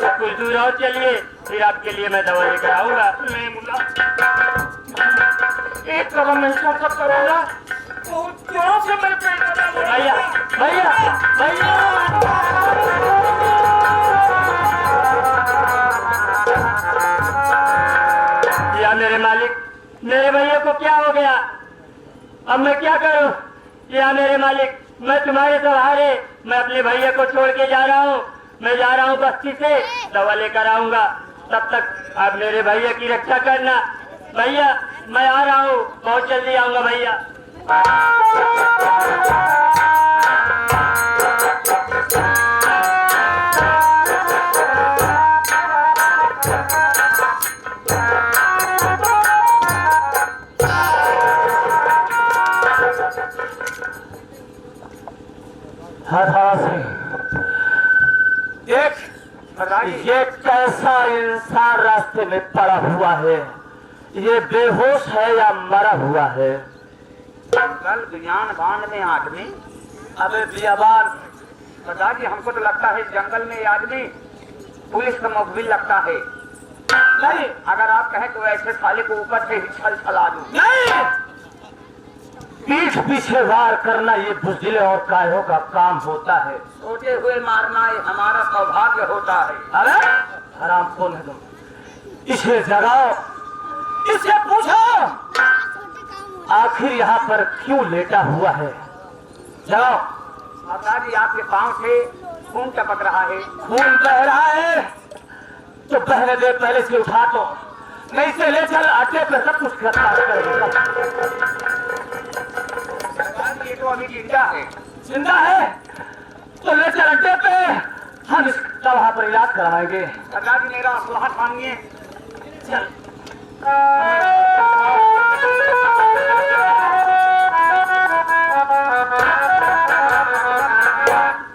कुछ दूर और चलिए, फिर आपके लिए मैं दवा लेकर आऊंगा। नहीं मुल्ला, एक कदम नहीं चल सकता करूंगा, बहुत जोरों से मेरे पेट में दर्द हो रहा है। भैया भैया भैया, या मेरे मालिक, मेरे भैया को क्या हो गया? अब मैं क्या करूं? या मेरे मालिक, मैं तुम्हारे सहारे, मैं अपने भैया को छोड़ के जा रहा हूँ। मैं जा रहा हूँ बस्ती से, दवा लेकर आऊंगा। तब तक आप मेरे भैया की रक्षा करना। भैया मैं आ रहा हूँ, बहुत जल्दी आऊंगा भैया। ये कैसा इंसान रास्ते में पड़ा हुआ है? ये बेहोश है या मरा हुआ है? कल ज्ञान बांध में आदमी, अबे बियाबान, दादाजी हमको तो लगता है जंगल में ये आदमी पुलिस का मुखबिर लगता है। नहीं अगर आप कहें तो ऐसे साले को ऊपर से ही छल छला दूं। नहीं, पीठ पीछे वार करना ये बुज़दिले और कायरों का काम होता है। सोते हुए मारना ये हमारा सौभाग्य होता है। अरे हराम कौन है तुम? इसे जगाओ, इससे पूछो आखिर यहाँ पर क्यों लेटा हुआ है। जगाओ। दादाजी आपके पांव से खून टपक रहा है। खून बह रहा है तो बहने दे, पहले से उठा दो, नहीं से ले चल अड्डे पे, सब कुछ करता ये तो अभी जिंदा है। जिंदा है तो ले चल अड्डे पे, हम इसका वहां पर इलाज करवाएंगे। दादाजी मेरा असलहा मांगिए। चल।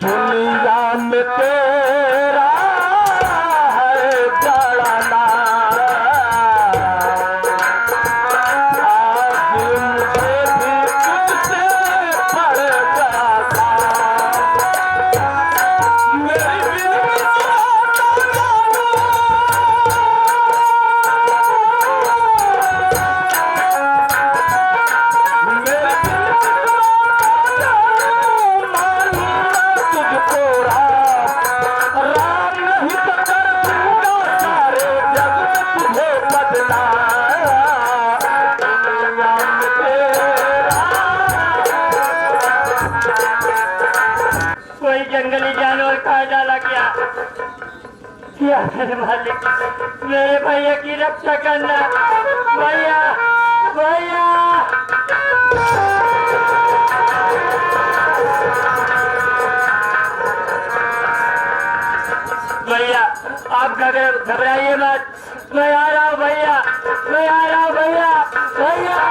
दुनिया में तेरा है बड़ा नाम, आज मुझे भी तुझसे पड़ गया था। मेरी कोई जंगली जानवर खा डाला क्या? क्या मेरे मालिक, मेरे भैया की रक्षा करना। भैया भैया, भैया आप घबराइए मत, मैं आ रहा हूँ भैया, मैं आ रहा हूँ भैया। भैया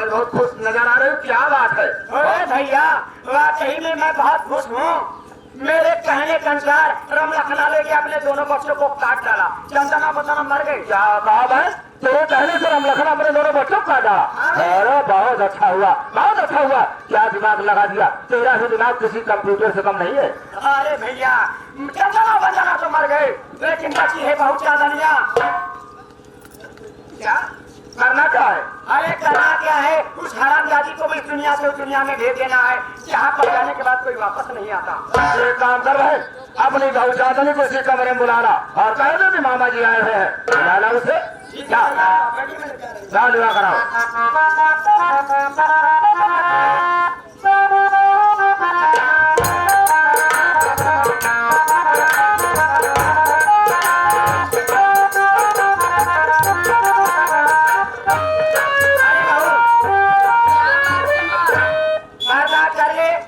बहुत खुश नजर आ रहे हो, क्या बात है? अरे भैया वाकई में मैं बहुत खुश हूँ। मेरे कहने के अनुसार राम लखन लेके अपने दोनों बच्चों को काट डाला, चंदना बंदना मर गई। क्या बात है? तेरे कहने से राम लखन अपने दोनों बच्चों को काट डाला? अरे बहुत अच्छा हुआ, बहुत अच्छा हुआ। क्या दिमाग लगा दिया, तेरा भी दिमाग किसी कंप्यूटर से कम नहीं है। अरे भैया चंदना बंदना तो मर गए, लेकिन बची है बहुत चांदनिया। क्या करना क्या है? अरे करना क्या है, उस हरामजादी को भी दुनिया से दुनिया में भेज देना है, जहाँ पर जाने के बाद कोई वापस नहीं आता। एक काम कर रहे, अपनी बहुचादनी को इसी कमरे में बुलाना और कह दो कि मामा जी आए हुए हैं। बुलाना उसे। जाओ विवाह कराओ।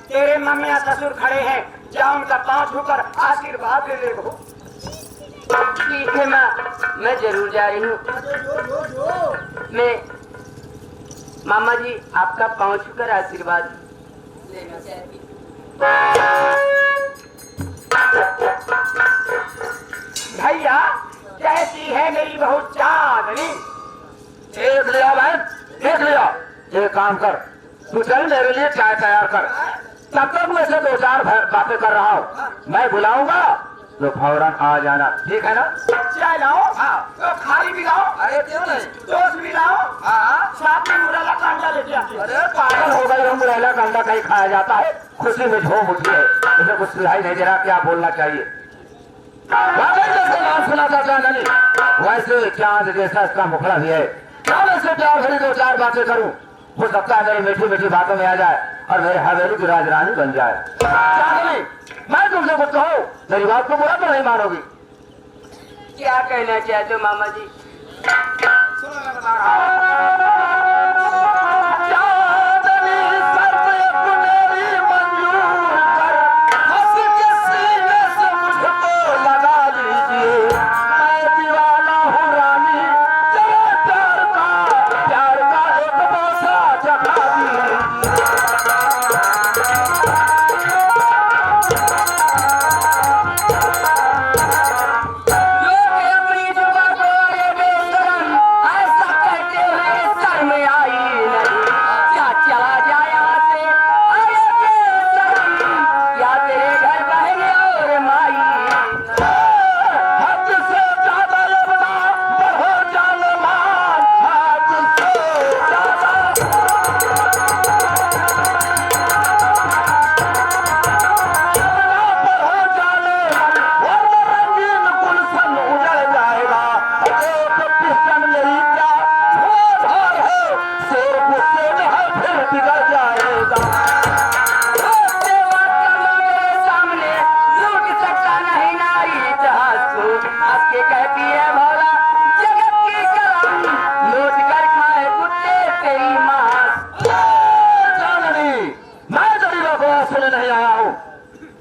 तेरे मम्मी ससुर खड़े हैं, जाओ उनका पांव छूकर आशीर्वाद ले ले। ठीक है माँ, मैं जरूर जा रही हूँ। मैं मामा जी आपका पाँव छूकर आशीर्वाद लेना चाहती हूँ। भैया कैसी है मेरी बहू चांदनी? देख लिया बहन, देख लिया। एक काम कर, तू चल मेरे लिए चाय तैयार कर, तब तक मैं से 2-4 बातें कर रहा हूँ। मैं बुलाऊंगा तो फौरन आ जाना, ठीक है ना? चाय लाओ, तो खाली भी लाओ। अरे क्यों नहीं, दोस्त भी लाओ। साथ में मुरैला का अंडा लेके आते। अरे पागल हो गई, मुरैला का अंडा कहीं खाया जाता है? खुशी में झोंक उठी है, मुझे कुछ सुनाई नहीं दे रहा क्या बोलना चाहिए। जैसे नाम सुना था चांदनी, वैसे चांद जैसा इसका मुखड़ा भी है। क्या मैं इससे प्यार भरी 2-4 बातें करूं, हो सकता है मेरी मीठी मीठी बातों में आ जाए और मेरे हवेली की राजरानी बन जाए। चांदनी, मैं तुमसे कुछ कहूँ, मेरी बात को बुरा तो नहीं मानोगी? क्या कहना चाहते हो मामा जी?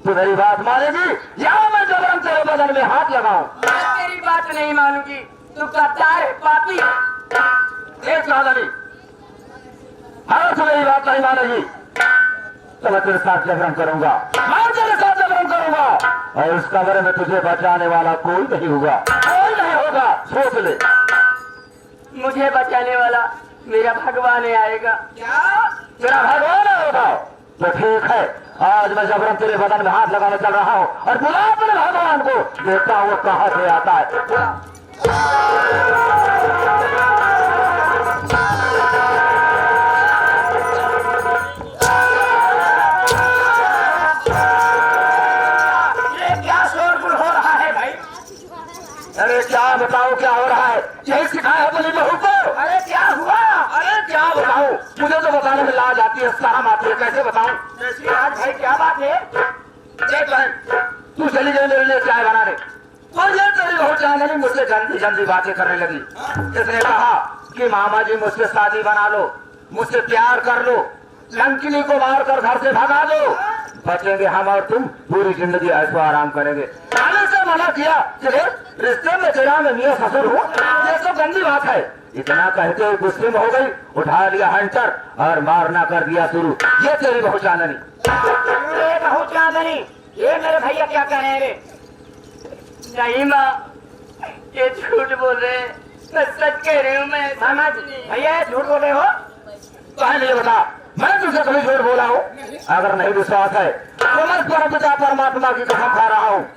तू मेरी बात मानेगी या मैं जबरन तेरे बदन में हाथ लगाऊं? मैं तेरी बात नहीं मानूंगी, तू कच्चार है पापी। एक चांदनी, अगर तू मेरी बात नहीं मानेगी तो मैं तेरे साथ जबरन करूंगा, मैं तेरे साथ जबरन करूंगा और इस कमरे में तुझे बचाने वाला कोई नहीं होगा, कोई नहीं होगा, सोच ले। मुझे बचाने वाला मेरा भगवान आएगा। क्या तेरा भगवान आएगा? तो ठीक है, आज मैं जबरन तेरे बदन में हाथ लगाने चल रहा हूँ और बुला अपने भगवान को, देखता हूँ वो कहाँ से आता है। ये क्या शोरगुल हो रहा है भाई? अरे क्या बताओ क्या हो रहा है? यही सिखाया अपनी बहू को। अरे क्या हुआ? अरे क्या बताऊं, मुझे तो बताने में लाज आती है, शर्म आती है, कैसे बताऊं? आज भाई क्या बात है? देख बहन, तू चली गई मेरे लिए चाय बनाने, तो ये तेरी बहू चांदनी मुझसे गंदी गंदी बातें करने लगी। इसने कहा कि मामा जी मुझसे शादी बना लो, मुझसे प्यार कर लो, लंकिनी को मार कर घर से भगा दो, बचेंगे हम और तुम, पूरी जिंदगी ऐसा आराम करेंगे। मैंने से मना किया कि रिश्ते में तेरा मैं मियां ससुर हूँ, ये तो गंदी बात है। इतना कहते हुए गुस्से में हो गई, उठा लिया हंटर और मारना कर दिया शुरू। ये तेरी बहू चांदनी। ये बहू चांदनी, ये मेरे भैया क्या कह रहे हैं रे? नहीं माँ, ये झूठ बोल रहे हैं, मैं सच कह रही हूँ। मैं मामा जी, भैया झूठ बोले हो? पहले ये बता, मैं तुझसे कभी झूठ बोला हूँ? अगर नहीं विश्वास है तो मैं परमपिता परमात्मा की कसम खा रहा हूँ।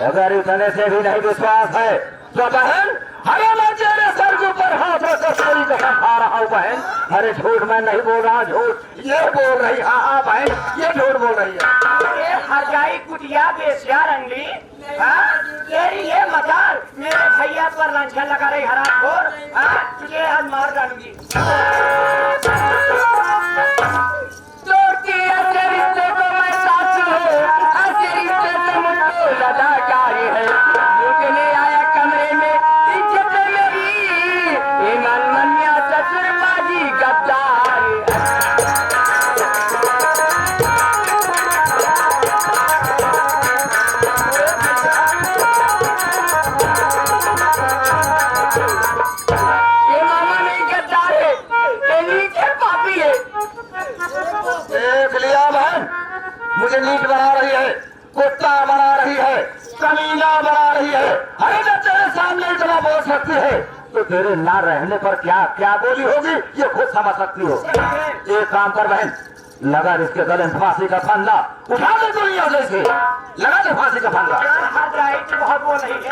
अगर इतने से भी नहीं विश्वास है तो बहन, अरे मैं तेरे सर के ऊपर हाथ रखकर तेरी कसम खा रहा हूँ बहन। अरे झूठ मैं नहीं बोल रहा, झूठ ये बोल रही। हाँ हाँ बहन, ये झूठ बोल रही है। ये हरजाई कुटिया बेसिया रंगली, तेरी ये मजाल मेरे भैया पर लांछन लगा रही हरामखोर। तुझे आज मार डालूंगी। ऐसे रिश्ते को मैं सासू हूँ, ऐसे रिश्ते से मुझको लदाकारी है। लूटने आया कमरे में इज्जत मेरी, ईमान मनिया ससुर बाजी गद्दार। ये मामा नहीं गद्दार है, ये नीचे पापी है। देख लिया बहन, मुझे नीच बना रही है, कुत्ता बना रही है, कमीना बना रही है। अरे जब तेरे सामने इतना बोल सकती है तो तेरे ना रहने पर क्या क्या बोली होगी ये खुद समझ सकती हो। एक काम कर बहन, लगा इसके गले में फांसी का फंदा, उठा दे दुनिया से, लगा दे फांसी का फंदा। हरजाई तू बहुत बोल रही है।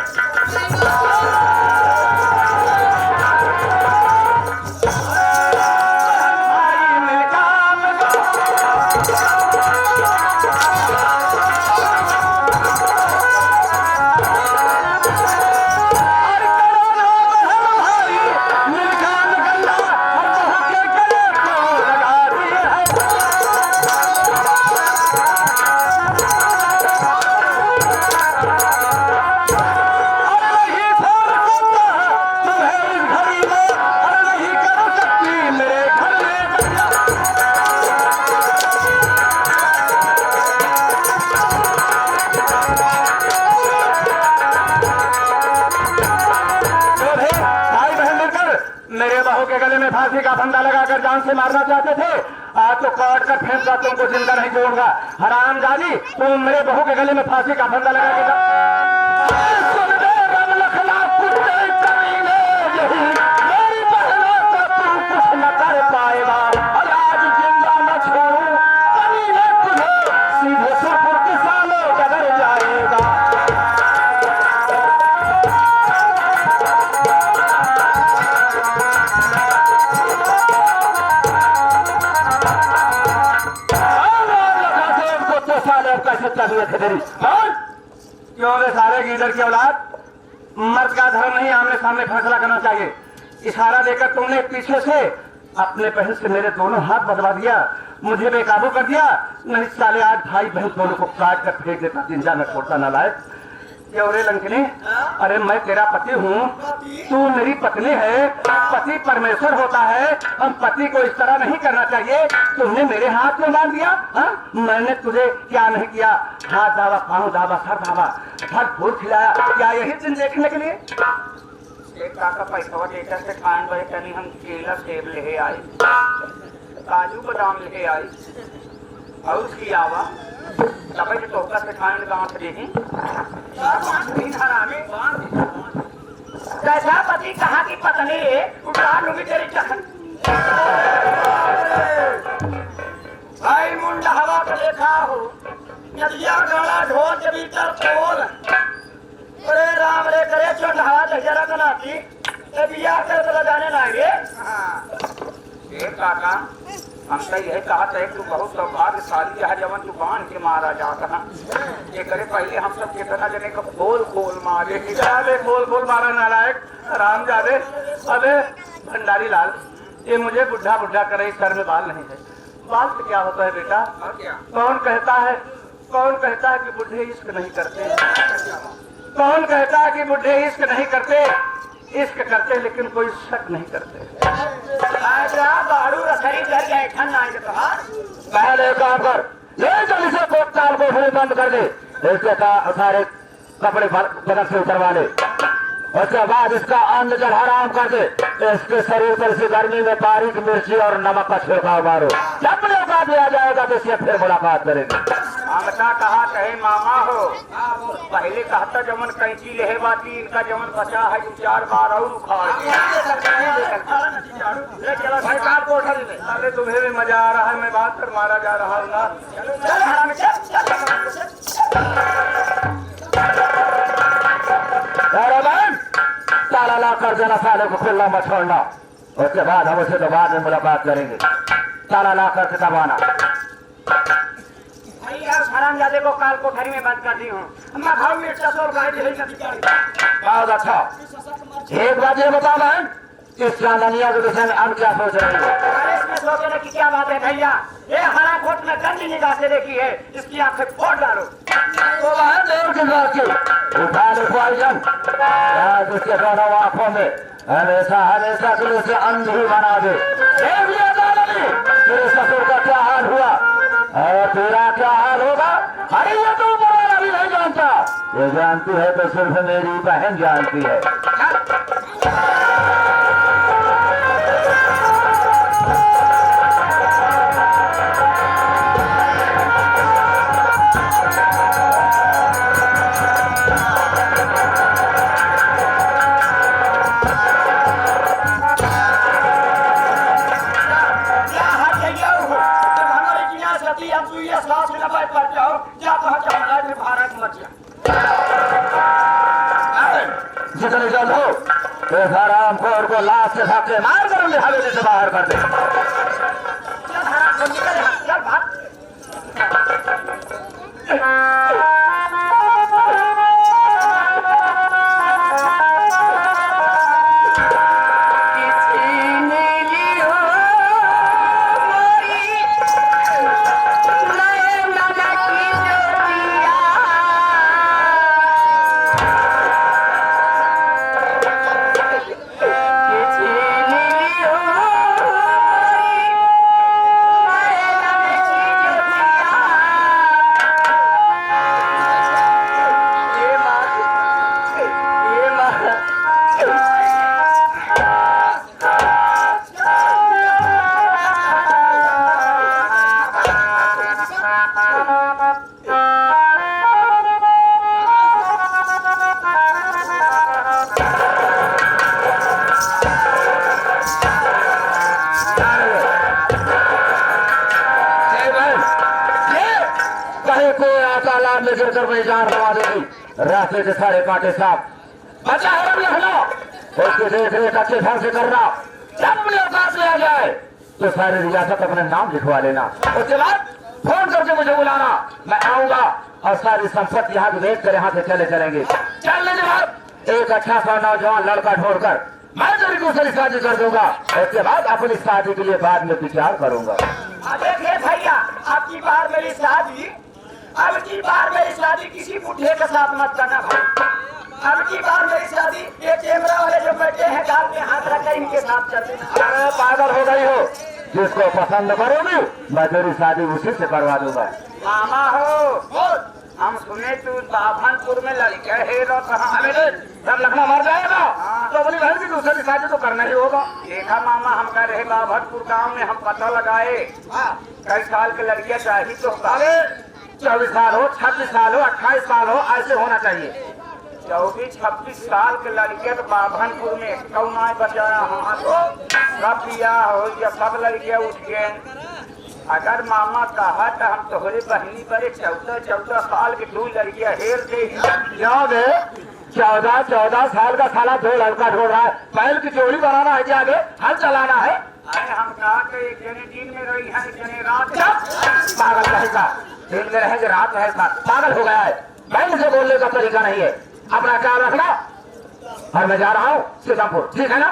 मेरे बहू के गले में फांसी का फंदा लगाकर जान से मारना चाहते थे, आज तो काट कर फेंककर तुमको जिंदा नहीं छोड़ूंगा। हरामजादी, तुम मेरे बहू के गले में फांसी का फंदा लगा के मेरी बहनों को तू कुछ न कर पाएगा। और आज जिंदा न छोड़ू कमीने तुझे, सीधे सुरपुर के सालों डगर जाएगा। क्यों रे सारे गीदड़ की औलाद, मर्द का धर्म नहीं आमने सामने फैसला करना चाहिए। इशारा देकर तुमने पीछे से अपने बहन से मेरे दोनों हाथ बदलवा दिया, मुझे बेकाबू कर दिया। नहीं साले आज भाई बहन दोनों को काट कर फेंक देता, जिंदा न छोड़ता नालायक। क्यों रे लंकनी, अरे मैं तेरा पति हूँ, तू मेरी पत्नी है। पति परमेश्वर होता है, हम पति को इस तरह नहीं करना चाहिए। तुमने मेरे हाथ में बांध दिया। मैंने तुझे क्या नहीं किया, हाथ दावा, पाँव दावा, सर दावा, फल फूल खिलाया, क्या यही दिन देखने के लिए? एक काका पैसा देकर से खान बहे तनी हम केला सेब ले आए, काजू बादाम ले आए और उसकी आवा तब टोका से खान गाँव से देखी कैसा पति कहाँ की पत्नी उठा लूंगी तेरी चखन। भाई मुंडा हवा को देखा हो, नदिया गाड़ा ढोल के भीतर पोल। अरे राम रे करे चोट हवा जरा बनाती बिया कर लगाने लागे। काका हम तो यही कहा था तू बहुत सौभाग्यशाली है जवन तू बांध के मारा जाता। ये करे पहले हम सब कितना जने को खोल खोल मारे, खोल खोल मारा नालायक राम जादे। अबे भंडारी लाल, ये मुझे बुढ़ा बुढ़ा करे, सर में बाल नहीं है। बाल से क्या होता है बेटा? और क्या कौन कहता है कि बुढ़े इश्क नहीं करते? कौन कहता है कि बुढ़े इश्क नहीं करते? इश्क करते लेकिन कोई शक नहीं करते। पहले काम कर, ले चल इसे कोटताल को फिर बंद कर दे, इसके सारे कपड़े बदल से उतरवा ले। उसके बाद इसका अन्न जल हराम कर दे, इसके शरीर पर इसी गर्मी में बारीक मिर्ची और नमक का छिड़काव मारो। जब मौका दिया जाएगा तो इससे फिर मुलाकात करेंगे। हमका कहा कहे मामा हो, पहले कहता जमन कैंची लेहे बाती, इनका जमन बचा है 2-4 बार और उखाड़ अरे तुम्हें भी मजा आ रहा है, मैं बात कर मारा जा रहा हूँ ना। ताला ला कर देना, साले को खुला मत छोड़ना। उसके बाद हम उसे तो बाद में मुलाकात करेंगे। ताला ला कर दबाना। हरामजादे को काल कोठरी में बंद कर दी हूँ। मैं भाव में बहुत अच्छा। एक बात ये बता बहन, इस खानदानिया के विषय में अब क्या सोच रही है? इसमें सोचने की क्या बात है भैया? ये हरा कोट में गंदी निगाह से देखी है, इसकी आंखें फोड़ डालो। तो बहन देर किस बात की? उठा ले पॉइजन, उसके दोनों आंखों में हमेशा हमेशा के लिए उसे अंधी बना दे। देख लिया तेरे ससुर का क्या हाल हुआ और तेरा क्या हाल होगा? अरे ये तो ऊपर भी नहीं जानता, ये जानती है तो सिर्फ मेरी बहन जानती है। जितने जल्द हो इस हराम खोर को लाश से भाग मार कर उन्हें हवेली से बाहर कर दे। चल भाग। रास्ते के सारे कांटे साफ बचा है रखना, उसकी देख रेख अच्छे ढंग से करना। जब मुलाकात में आ जाए तो सारी रियासत अपने नाम लिखवा लेना। उसके बाद फोन करके मुझे बुलाना, मैं आऊंगा और सारी संपत्ति यहाँ की देख कर यहाँ से चले चलेंगे। चलने के बाद एक अच्छा सा नौजवान लड़का ढूंढकर मैं तेरी दूसरी शादी कर दूंगा। उसके बाद अपनी शादी के लिए बाद में विचार करूंगा। देखिए भैया, आपकी बार मेरी शादी, अब की बार मेरी शादी किसी बुढ़े के साथ मत करना भाई। अब की बार मेरी शादी ये कैमरा वाले जो बैठे हैं गाल में हाथ रखकर इनके साथ चलते। अरे पागल हो गई हो, जिसको पसंद करोगी मैं तेरी शादी उसी से करवा दूंगा। मामा हो, हम सुने तू बाभनपुर में लड़के है रो जब लखनऊ मर जाएगा तो अपनी बहन की दूसरी शादी तो करना ही होगा। देखा मामा, हम कह रहे बाभनपुर गांव में हम पता लगाए कई साल के लड़कियां चाहिए तो। अरे 24 साल हो, 26 साल हो, 28 साल हो, ऐसे होना चाहिए। 24-26 साल के लड़कियां तो बाभनपुर में कौन बचाया हमारे सब बिया हो या सब लड़कियां उठ गए। अगर मामा कहा तो हम तोहरे बहनी बड़े 14 साल की 2 लड़कियां हेर दे। याद है 14 साल का साला 2 लड़का ढूंढ रहा है। बैल की जोड़ी बनाना है, क्या हल चलाना है। अरे हम कहा कि एक जने दिन में रही है, एक जने रात। पागल कहेगा, दिन में रहेंगे रात रहेगा, पागल हो गया है। बैल से बोलने का तरीका नहीं है। अपना ख्याल रखना और मैं जा रहा हूँ सीतापुर, ठीक है ना?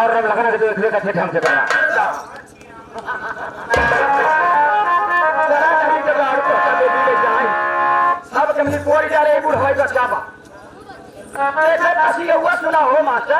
और रब लगना देख रेख अच्छे ढंग से करना। सब कमी कोई जा रही बुढ़ भाई का हुआ सुना हो मास्टर।